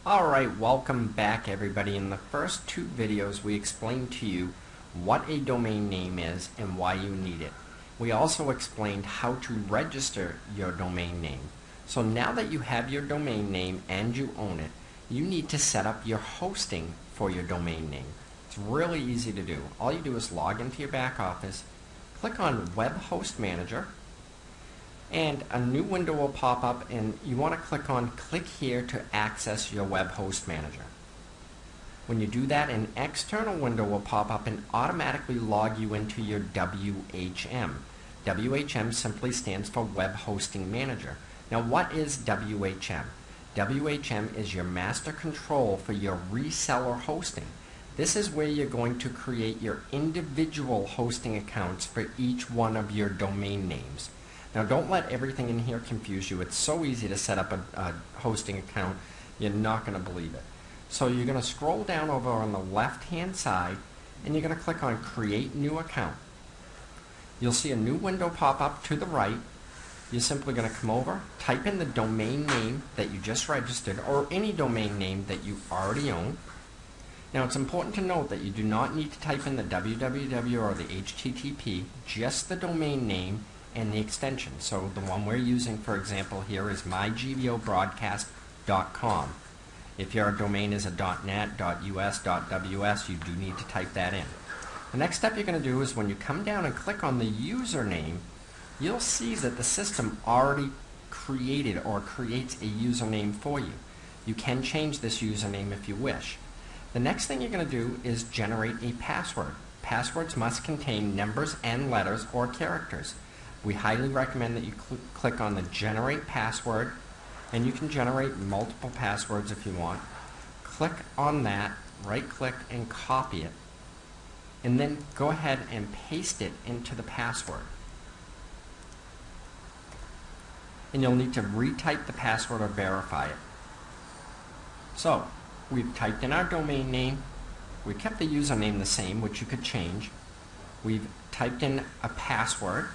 Alright, welcome back everybody. In the first two videos we explained to you what a domain name is and why you need it. We also explained how to register your domain name. So now that you have your domain name and you own it, you need to set up your hosting for your domain name. It's really easy to do. All you do is log into your back office, click on Web Host Manager, and a new window will pop up, and you want to click here to access your Web Host Manager. When you do that, an external window will pop up and automatically log you into your WHM. WHM simply stands for Web Hosting Manager. Now what is WHM? WHM is your master control for your reseller hosting. This is where you're going to create your individual hosting accounts for each one of your domain names. Now don't let everything in here confuse you. It's so easy to set up a hosting account, you're not going to believe it. So you're going to scroll down over on the left hand side and you're going to click on Create New Account. You'll see a new window pop up to the right. You're simply going to come over, type in the domain name that you just registered or any domain name that you already own. Now it's important to note that you do not need to type in the www or the HTTP, just the domain name and the extension. So the one we're using, for example, here is mygvobroadcast.com. If your domain is a .net, .us, .ws, you do need to type that in. The next step you're going to do is when you come down and click on the username, you'll see that the system already created or creates a username for you. You can change this username if you wish. The next thing you're going to do is generate a password. Passwords must contain numbers and letters or characters. We highly recommend that you click on the Generate Password, and you can generate multiple passwords if you want. Click on that, right click and copy it, and then go ahead and paste it into the password. And you'll need to retype the password or verify it. So, we've typed in our domain name, we kept the username the same, which you could change. We've typed in a password.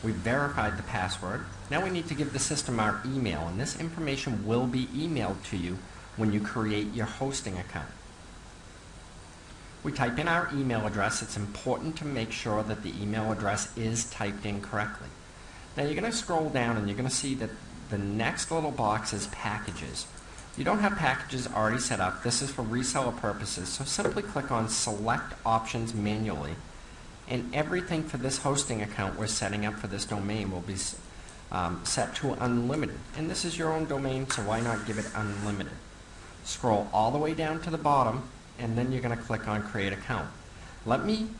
We've verified the password. Now we need to give the system our email, and this information will be emailed to you when you create your hosting account. We type in our email address. It's important to make sure that the email address is typed in correctly. Now you're going to scroll down and you're going to see that the next little box is packages. You don't have packages already set up. This is for reseller purposes, so simply click on Select Options manually. And everything for this hosting account we're setting up for this domain will be set to unlimited. And this is your own domain, so why not give it unlimited? Scroll all the way down to the bottom, and then you're going to click on Create Account. Let me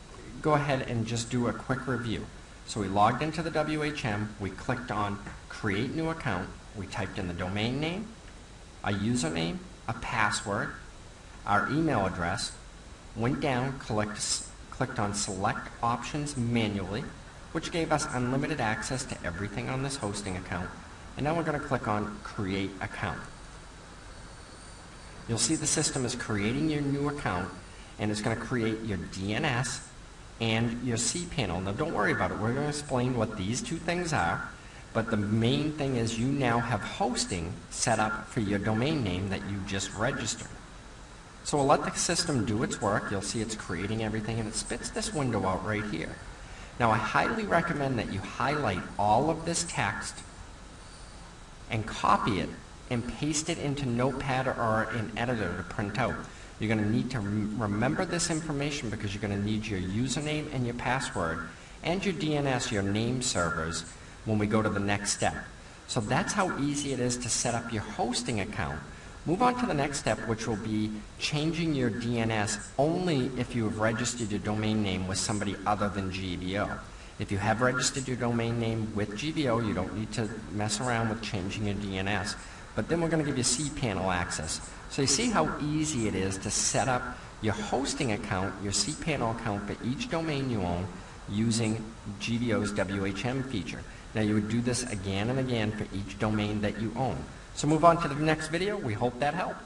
go ahead and just do a quick review. So we logged into the WHM, we clicked on Create New Account, we typed in the domain name, a username, a password, our email address, went down, clicked on Select Options manually, which gave us unlimited access to everything on this hosting account, and now we're going to click on Create Account. You'll see the system is creating your new account, and it's going to create your DNS and your Cpanel. Now don't worry about it, we're going to explain what these two things are, but the main thing is you now have hosting set up for your domain name that you just registered. So we'll let the system do its work. You'll see it's creating everything, and it spits this window out right here. Now I highly recommend that you highlight all of this text and copy it and paste it into Notepad or an editor to print out. You're going to need to remember this information because you're going to need your username and your password and your DNS, your name servers, when we go to the next step. So that's how easy it is to set up your hosting account. Move on to the next step, which will be changing your DNS only if you have registered your domain name with somebody other than GVO. If you have registered your domain name with GVO, you don't need to mess around with changing your DNS. But then we're going to give you Cpanel access. So you see how easy it is to set up your hosting account, your Cpanel account for each domain you own using GVO's WHM feature. Now you would do this again and again for each domain that you own. So move on to the next video. We hope that helped.